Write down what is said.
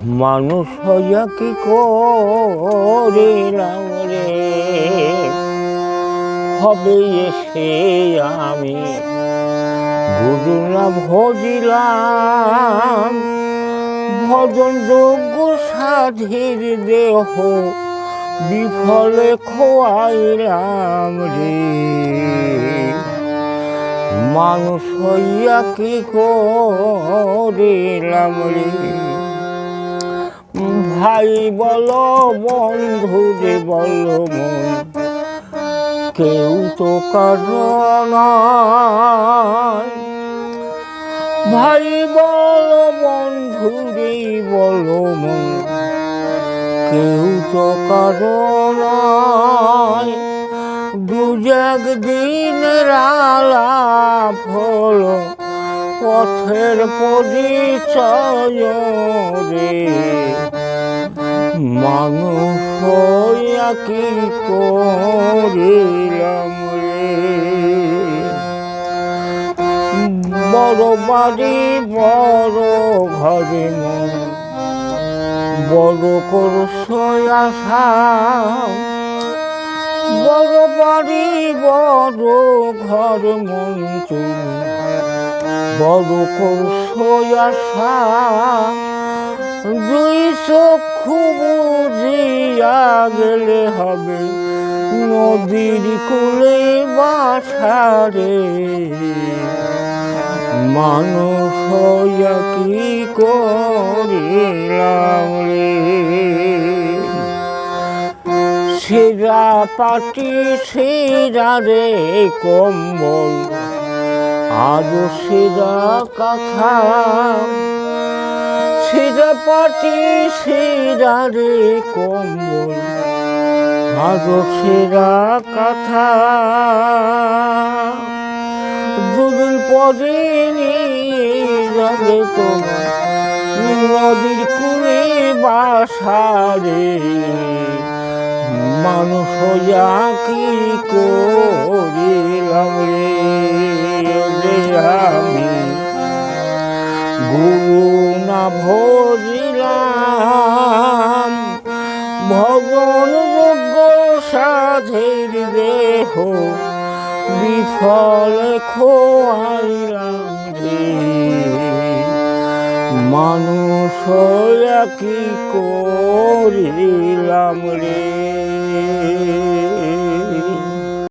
মানুষ হইয়া কি করিলাম রে, হবে এসে আমি গুরু না ভজিলাম। ভজন যোগ্য সাধীর দেহ বিফলে খোয়াইলাম রে। মানুষ হইয়া কি করিলাম রে। ভাই বলো বন্ধু রে বলো মন, কেউ তো কারণ। ভাই বলো বন্ধু রে বলো মন, কেউ তো কারণ। দুজাগ দিনের আলাপ হলো পথের পরিচয় রে। মানুষ হইয়া কি করিলাম রে। বড় বাড়ি বড় ঘরে মন, বড় করছই আশা। বড় বাড়ি বড় ঘর মন তুমি বড় করছই আশা। দুই চক্ষু বুঝিয়া গেলে হবে নদীর কূলে বাসা রে। মানুষ হইয়া কি করিলাম রে। সেরা পাটি সেরা রে কম্বল, আরো সেরা কথা। সেরা পাটি সেরা রে কম্বল, আরো সেরা কথা। দুদিন পরে যাবে তোমার নদীর কূলে বাসা রে। মানুষ হইয়া কি করিলাম রে। আমি গুরু না ভজিলাম, ভজন যোগ্য সাধের দেহ বিফলে খোয়াইলাম রে। মানুষ হইয়া কি করিলাম রে।